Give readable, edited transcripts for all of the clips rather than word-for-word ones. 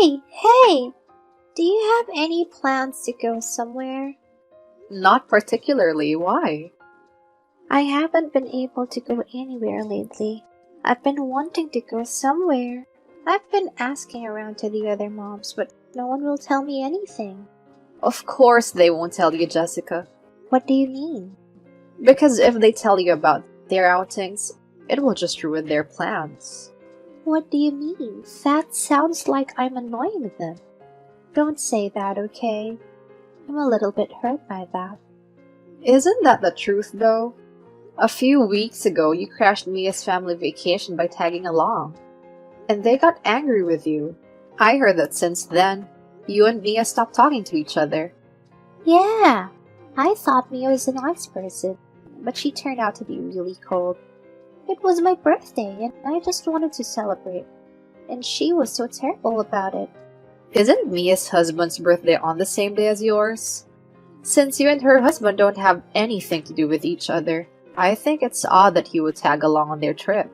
Hey! Do you have any plans to go somewhere? Not particularly. Why? I haven't been able to go anywhere lately. I've been wanting to go somewhere. I've been asking around to the other moms, but no one will tell me anything. Of course they won't tell you, Jessica. What do you mean? Because if they tell you about their outings, it will just ruin their plans. What do you mean? That sounds like I'm annoying them. Don't say that, okay? I'm a little bit hurt by that. Isn't that the truth, though? A few weeks ago, you crashed Mia's family vacation by tagging along. And they got angry with you. I heard that since then, you and Mia stopped talking to each other. Yeah, I thought Mia was a nice person, but she turned out to be really cold. It was my birthday, and I just wanted to celebrate. And she was so terrible about it. Isn't Mia's husband's birthday on the same day as yours? Since you and her husband don't have anything to do with each other, I think it's odd that he would tag along on their trip.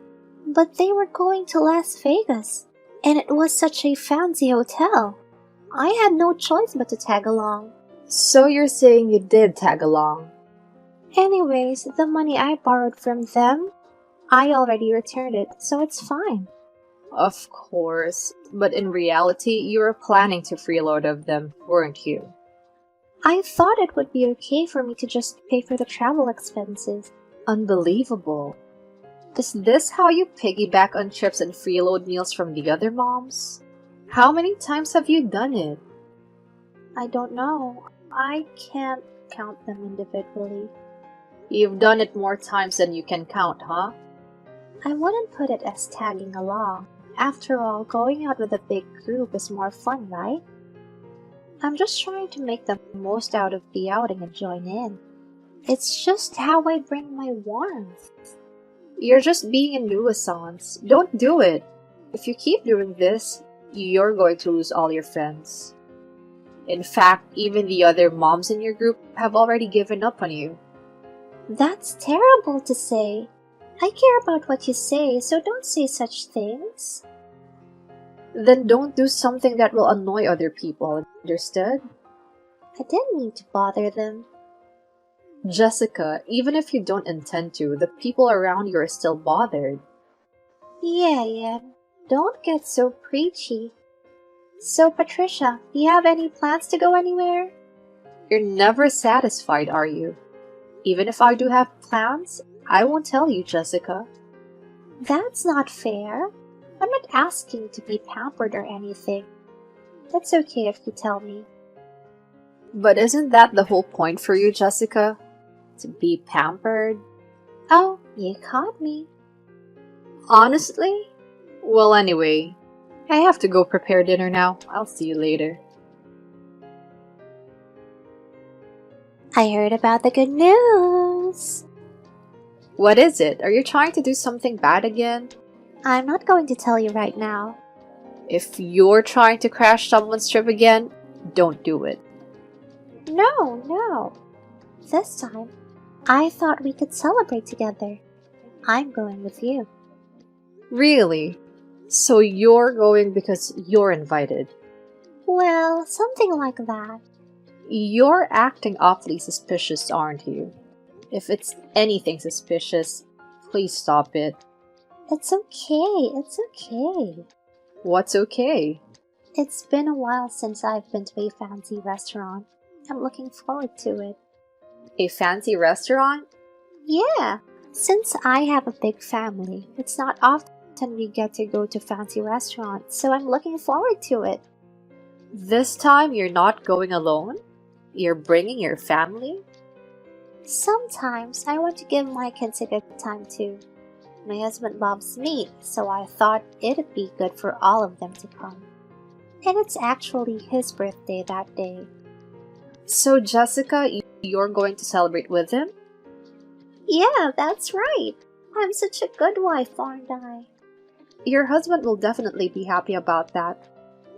But they were going to Las Vegas, and it was such a fancy hotel. I had no choice but to tag along. So you're saying you did tag along? Anyways, the money I borrowed from them, I already returned it, so it's fine. Of course, but in reality, you were planning to freeload of them, weren't you? I thought it would be okay for me to just pay for the travel expenses. Unbelievable. Is this how you piggyback on trips and freeload meals from the other moms? How many times have you done it? I don't know. I can't count them individually. You've done it more times than you can count, huh? I wouldn't put it as tagging along. After all, going out with a big group is more fun, right? I'm just trying to make the most out of the outing and join in. It's just how I bring my warmth. You're just being a nuisance. Don't do it. If you keep doing this, you're going to lose all your friends. In fact, even the other moms in your group have already given up on you. That's terrible to say. I care about what you say, so don't say such things. Then don't do something that will annoy other people, understood? I didn't mean to bother them. Jessica, even if you don't intend to, the people around you are still bothered. Yeah. Don't get so preachy. So, Patricia, do you have any plans to go anywhere? You're never satisfied, are you? Even if I do have plans, I won't tell you, Jessica. That's not fair. I'm not asking to be pampered or anything. It's okay if you tell me. But isn't that the whole point for you, Jessica? To be pampered? Oh, you caught me. Honestly? Well, anyway, I have to go prepare dinner now. I'll see you later. I heard about the good news. What is it? Are you trying to do something bad again? I'm not going to tell you right now. If you're trying to crash someone's trip again, don't do it. No. This time, I thought we could celebrate together. I'm going with you. Really? So you're going because you're invited? Well, something like that. You're acting awfully suspicious, aren't you? If it's anything suspicious, please stop it. It's okay. What's okay? It's been a while since I've been to a fancy restaurant. I'm looking forward to it. A fancy restaurant? Yeah, since I have a big family, it's not often we get to go to fancy restaurants, so I'm looking forward to it. This time you're not going alone? You're bringing your family? Sometimes I want to give my kids a good time too. My husband loves meat, so I thought it'd be good for all of them to come. And it's actually his birthday that day. So, Jessica, you're going to celebrate with him? Yeah, that's right. I'm such a good wife, aren't I? Your husband will definitely be happy about that.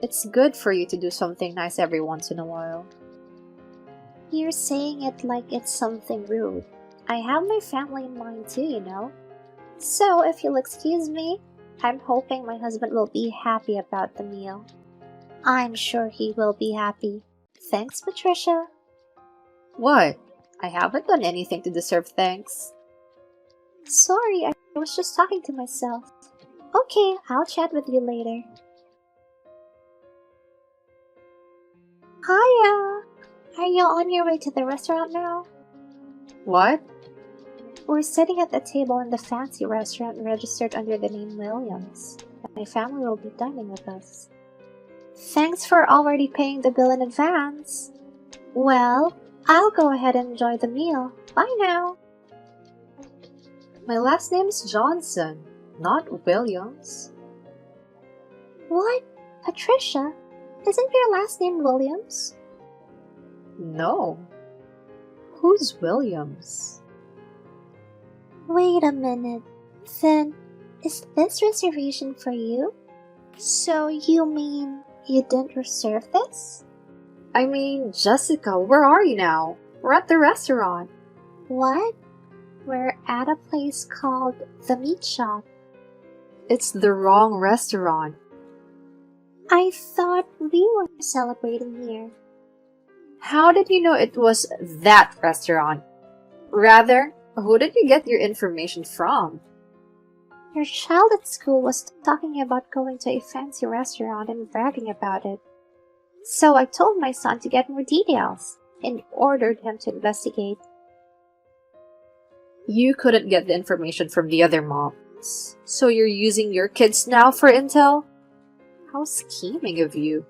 It's good for you to do something nice every once in a while. You're saying it like it's something rude. I have my family in mind too, you know. So, if you'll excuse me, I'm hoping my husband will be happy about the meal. I'm sure he will be happy. Thanks, Patricia. What? I haven't done anything to deserve thanks. Sorry, I was just talking to myself. Okay, I'll chat with you later. Hiya! Are you on your way to the restaurant now? What? We're sitting at the table in the fancy restaurant registered under the name Williams. My family will be dining with us. Thanks for already paying the bill in advance. Well, I'll go ahead and enjoy the meal. Bye now. My last name's Johnson, not Williams. What? Patricia? Isn't your last name Williams? No. Who's Williams? Wait a minute. Then, is this reservation for you? So you mean you didn't reserve this? I mean, Jessica, where are you now? We're at the restaurant. What? We're at a place called The Meat Shop. It's the wrong restaurant. I thought we were celebrating here. How did you know it was that restaurant? Rather, who did you get your information from? Your child at school was talking about going to a fancy restaurant and bragging about it. So I told my son to get more details and ordered him to investigate. You couldn't get the information from the other moms, so you're using your kids now for intel? How scheming of you.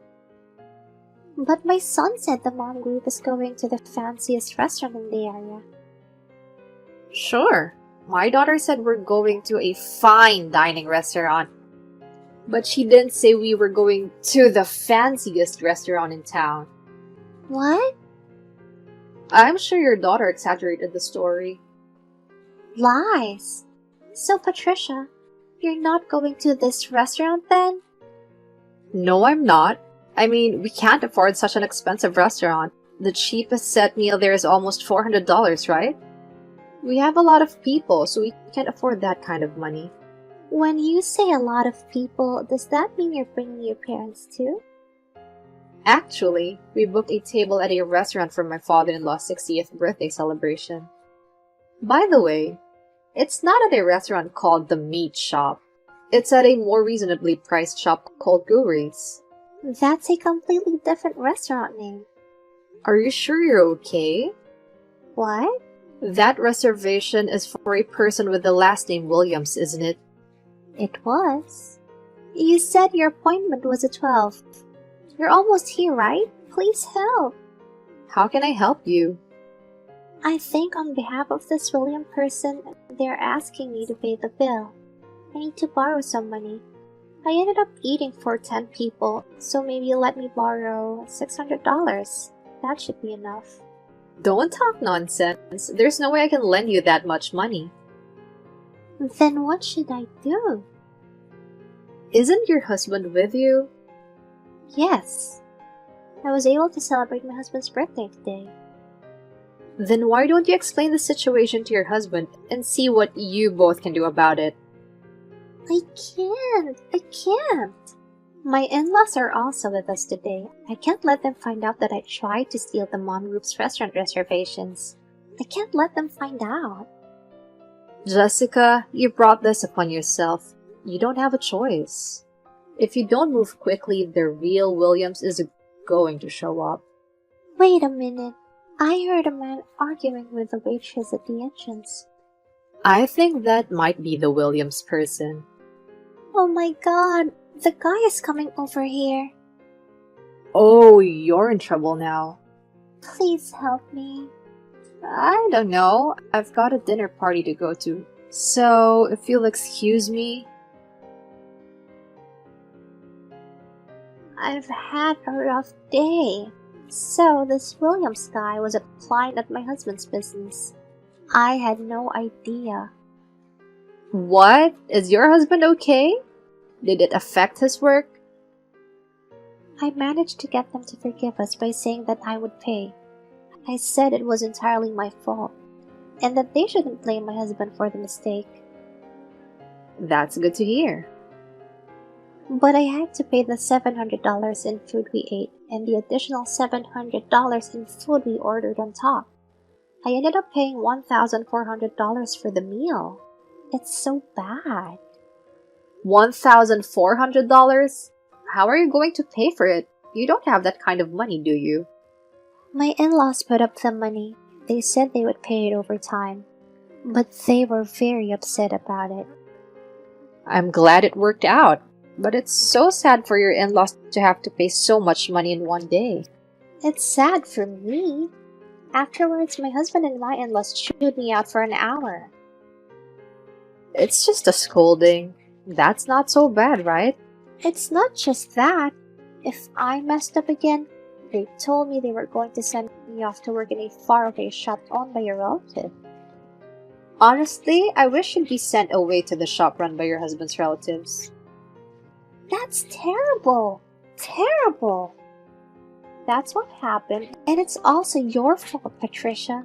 But my son said the mom group is going to the fanciest restaurant in the area. Sure, my daughter said we're going to a fine dining restaurant. But she didn't say we were going to the fanciest restaurant in town. What? I'm sure your daughter exaggerated the story. Lies. So Patricia, you're not going to this restaurant then? No, I'm not. I mean, we can't afford such an expensive restaurant. The cheapest set meal there is almost $400, right? We have a lot of people, so we can't afford that kind of money. When you say a lot of people, does that mean you're bringing your parents too? Actually, we booked a table at a restaurant for my father-in-law's 60th birthday celebration. By the way, it's not at a restaurant called The Meat Shop. It's at a more reasonably priced shop called Guri's. That's a completely different restaurant name. Are you sure you're okay? What? That reservation is for a person with the last name Williams, isn't it? It was. You said your appointment was at 12. You're almost here, right? Please help. How can I help you? I think on behalf of this William person, they're asking me to pay the bill. I need to borrow some money. I ended up eating for 10 people, so maybe let me borrow $600. That should be enough. Don't talk nonsense. There's no way I can lend you that much money. Then what should I do? Isn't your husband with you? Yes. I was able to celebrate my husband's birthday today. Then why don't you explain the situation to your husband and see what you both can do about it? I can't. My in-laws are also with us today. I can't let them find out that I tried to steal the mom group's restaurant reservations. I can't let them find out. Jessica, you brought this upon yourself. You don't have a choice. If you don't move quickly, the real Williams is going to show up. Wait a minute. I heard a man arguing with the waitress at the entrance. I think that might be the Williams person. Oh my god, the guy is coming over here. Oh, you're in trouble now. Please help me. I don't know. I've got a dinner party to go to. So, if you'll excuse me. I've had a rough day. So, this Williams guy was a client at my husband's business. I had no idea. What? Is your husband okay? Did it affect his work? I managed to get them to forgive us by saying that I would pay. I said it was entirely my fault, and that they shouldn't blame my husband for the mistake. That's good to hear. But I had to pay the $700 in food we ate and the additional $700 in food we ordered on top. I ended up paying $1,400 for the meal. It's so bad. $1,400? How are you going to pay for it? You don't have that kind of money, do you? My in-laws put up the money. They said they would pay it over time. But they were very upset about it. I'm glad it worked out, but it's so sad for your in-laws to have to pay so much money in one day. It's sad for me. Afterwards, my husband and my in-laws chewed me out for an hour. It's just a scolding. That's not so bad, right? It's not just that. If I messed up again, they told me they were going to send me off to work in a faraway shop owned by a relative. Honestly, I wish you'd be sent away to the shop run by your husband's relatives. That's terrible! Terrible! That's what happened, and it's also your fault, Patricia.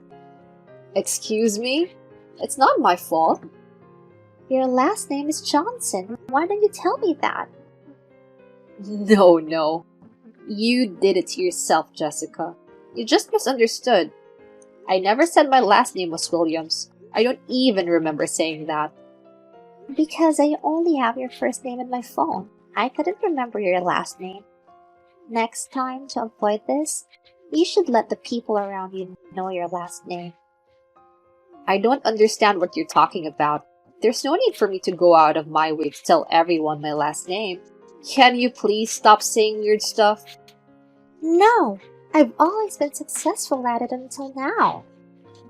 Excuse me? It's not my fault. Your last name is Johnson. Why didn't you tell me that? No. You did it to yourself, Jessica. You just misunderstood. I never said my last name was Williams. I don't even remember saying that. Because I only have your first name in my phone. I couldn't remember your last name. Next time, to avoid this, you should let the people around you know your last name. I don't understand what you're talking about. There's no need for me to go out of my way to tell everyone my last name. Can you please stop saying weird stuff? No! I've always been successful at it until now.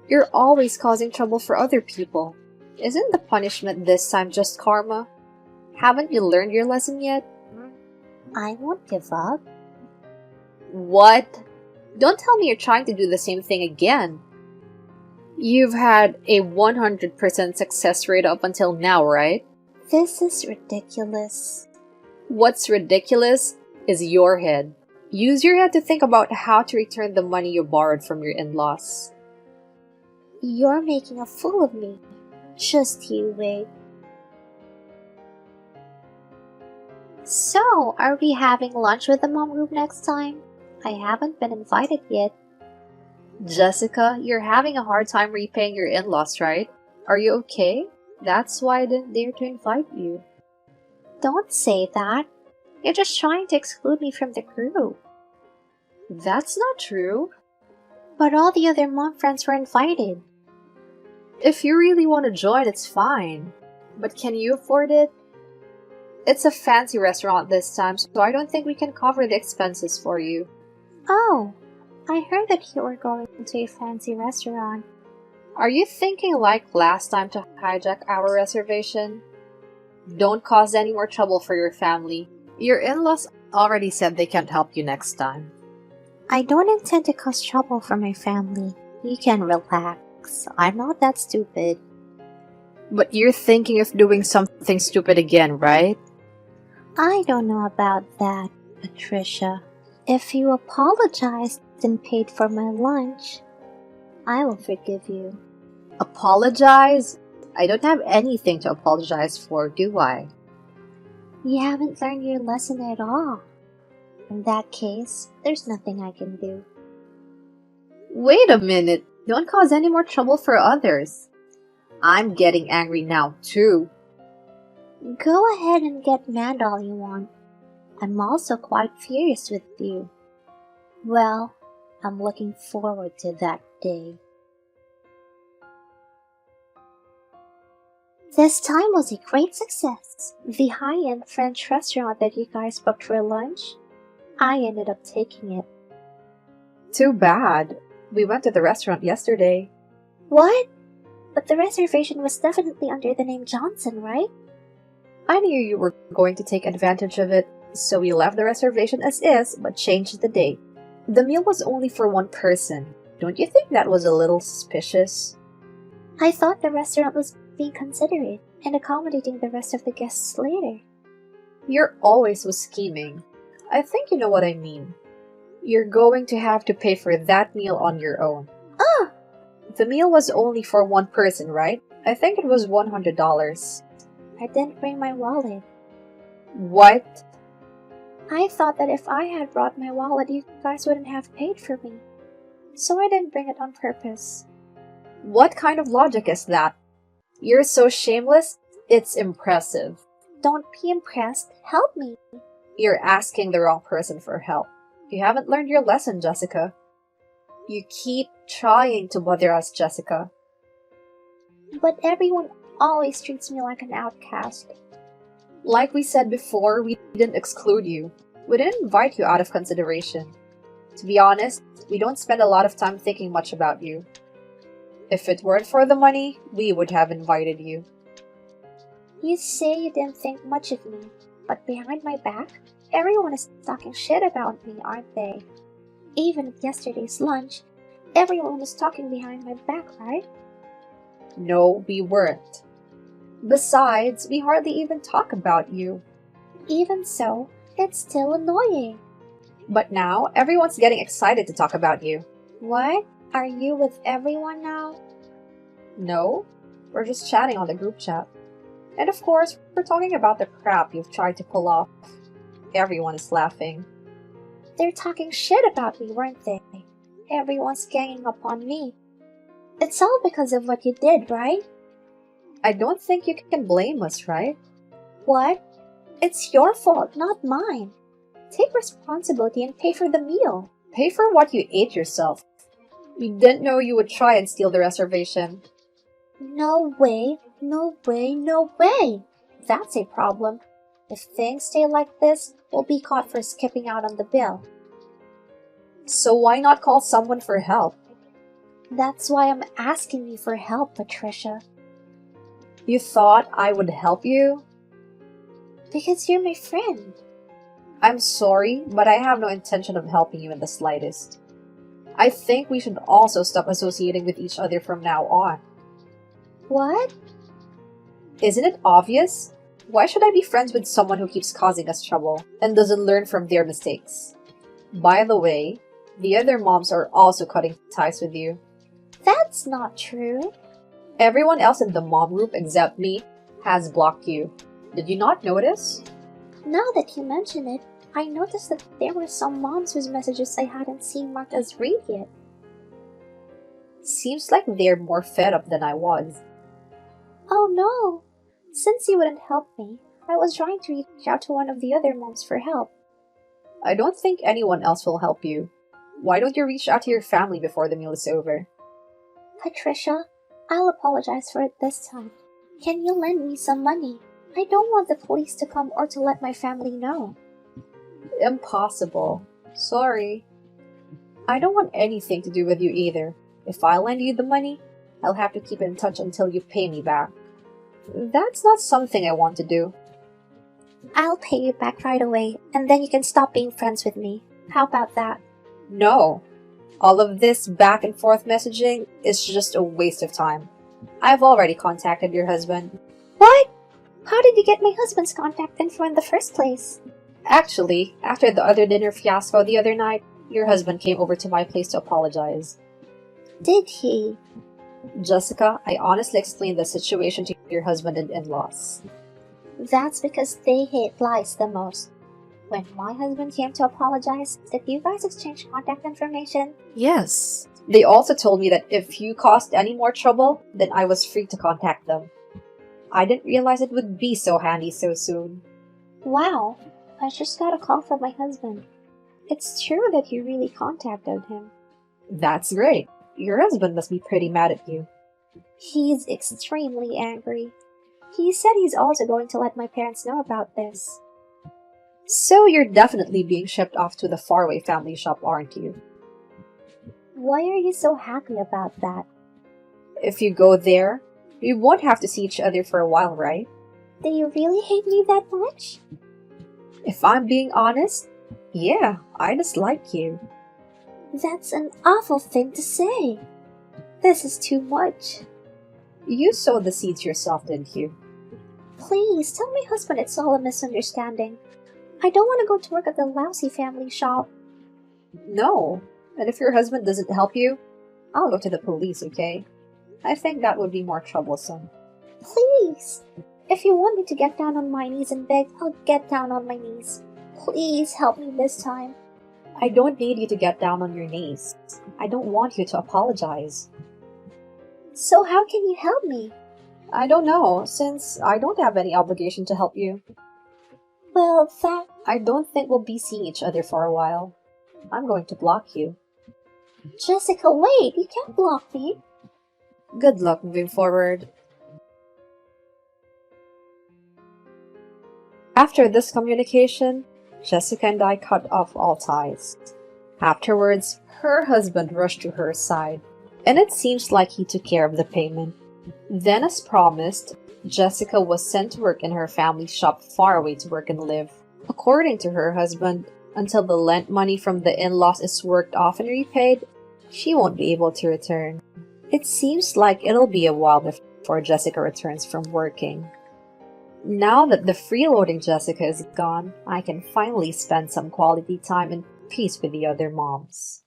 You're always causing trouble for other people. Isn't the punishment this time just karma? Haven't you learned your lesson yet? I won't give up. What? Don't tell me you're trying to do the same thing again. You've had a 100% success rate up until now, right? This is ridiculous. What's ridiculous is your head. Use your head to think about how to return the money you borrowed from your in-laws. You're making a fool of me. Just you wait. So, are we having lunch with the mom group next time? I haven't been invited yet. Jessica, you're having a hard time repaying your in-laws, right? Are you okay? That's why I didn't dare to invite you. Don't say that. You're just trying to exclude me from the group. That's not true. But all the other mom friends were invited. If you really want to join, it's fine. But can you afford it? It's a fancy restaurant this time, so I don't think we can cover the expenses for you. Oh, I heard that you were going to a fancy restaurant. Are you thinking like last time to hijack our reservation? Don't cause any more trouble for your family. Your in-laws already said they can't help you next time. I don't intend to cause trouble for my family. You can relax. I'm not that stupid. But you're thinking of doing something stupid again, right? I don't know about that, Patricia. If you apologized and paid for my lunch, I will forgive you. Apologize? I don't have anything to apologize for, do I? You haven't learned your lesson at all. In that case, there's nothing I can do. Wait a minute. Don't cause any more trouble for others. I'm getting angry now, too. Go ahead and get mad all you want. I'm also quite furious with you. Well, I'm looking forward to that day. This time was a great success. The high-end French restaurant that you guys booked for lunch, I ended up taking it. Too bad. We went to the restaurant yesterday. What? But the reservation was definitely under the name Johnson, right? I knew you were going to take advantage of it, so we left the reservation as is, but changed the date. The meal was only for one person. Don't you think that was a little suspicious? I thought the restaurant was being considerate and accommodating the rest of the guests later. You're always was scheming. I think you know what I mean. You're going to have to pay for that meal on your own. Ah! The meal was only for one person, right? I think it was $100. I didn't bring my wallet. What? I thought that if I had brought my wallet, you guys wouldn't have paid for me. So I didn't bring it on purpose. What kind of logic is that? You're so shameless, it's impressive. Don't be impressed. Help me. You're asking the wrong person for help. You haven't learned your lesson, Jessica. You keep trying to bother us, Jessica. But everyone always treats me like an outcast. Like we said before, we didn't exclude you. We didn't invite you out of consideration. To be honest, we don't spend a lot of time thinking much about you. If it weren't for the money, we would have invited you. You say you didn't think much of me, but behind my back, everyone is talking shit about me, aren't they? Even at yesterday's lunch, everyone was talking behind my back, right? No, we weren't. Besides, we hardly even talk about you. Even so, it's still annoying. But now, everyone's getting excited to talk about you. What? Are you with everyone now? No, we're just chatting on the group chat. And of course, we're talking about the crap you've tried to pull off. Everyone is laughing. They're talking shit about me, weren't they? Everyone's ganging up on me. It's all because of what you did, right? I don't think you can blame us, right? What? It's your fault, not mine. Take responsibility and pay for the meal. Pay for what you ate yourself. We didn't know you would try and steal the reservation. No way, no way, no way. That's a problem. If things stay like this, we'll be caught for skipping out on the bill. So why not call someone for help? That's why I'm asking you for help, Patricia. You thought I would help you? Because you're my friend. I'm sorry, but I have no intention of helping you in the slightest. I think we should also stop associating with each other from now on. What? Isn't it obvious? Why should I be friends with someone who keeps causing us trouble and doesn't learn from their mistakes? By the way, the other moms are also cutting ties with you. That's not true. Everyone else in the mom group except me has blocked you. Did you not notice? Now that you mention it, I noticed that there were some moms whose messages I hadn't seen marked as read yet. Seems like they're more fed up than I was. Oh no! Since you wouldn't help me, I was trying to reach out to one of the other moms for help. I don't think anyone else will help you. Why don't you reach out to your family before the meal is over? Patricia, I'll apologize for it this time. Can you lend me some money? I don't want the police to come or to let my family know. Impossible. Sorry. I don't want anything to do with you either. If I lend you the money, I'll have to keep in touch until you pay me back. That's not something I want to do. I'll pay you back right away, and then you can stop being friends with me. How about that? No. All of this back and forth messaging is just a waste of time. I've already contacted your husband. What? How did you get my husband's contact info in the first place? Actually, after the other dinner fiasco the other night, your husband came over to my place to apologize. Did he? Jessica, I honestly explained the situation to your husband and in-laws. That's because they hate lies the most. When my husband came to apologize, did you guys exchange contact information? Yes. They also told me that if you caused any more trouble, then I was free to contact them. I didn't realize it would be so handy so soon. Wow, I just got a call from my husband. It's true that you really contacted him. That's great. Your husband must be pretty mad at you. He's extremely angry. He said he's also going to let my parents know about this. So you're definitely being shipped off to the faraway family shop, aren't you? Why are you so happy about that? If you go there, we won't have to see each other for a while, right? Do you really hate me that much? If I'm being honest, yeah, I dislike you. That's an awful thing to say. This is too much. You sowed the seeds yourself, didn't you? Please, tell my husband it's all a misunderstanding. I don't want to go to work at the lousy family shop. No. And if your husband doesn't help you, I'll go to the police, okay? I think that would be more troublesome. Please! If you want me to get down on my knees and beg, I'll get down on my knees. Please help me this time. I don't need you to get down on your knees. I don't want you to apologize. So how can you help me? I don't know, since I don't have any obligation to help you. Well, I don't think we'll be seeing each other for a while. I'm going to block you. Jessica, wait! You can't block me. Good luck moving forward. After this communication, Jessica and I cut off all ties. Afterwards, her husband rushed to her side, and it seems like he took care of the payment. Then, as promised, Jessica was sent to work in her family's shop far away to work and live. According to her husband, until the lent money from the in-laws is worked off and repaid, she won't be able to return. It seems like it'll be a while before Jessica returns from working. Now that the freeloading Jessica is gone, I can finally spend some quality time in peace with the other moms.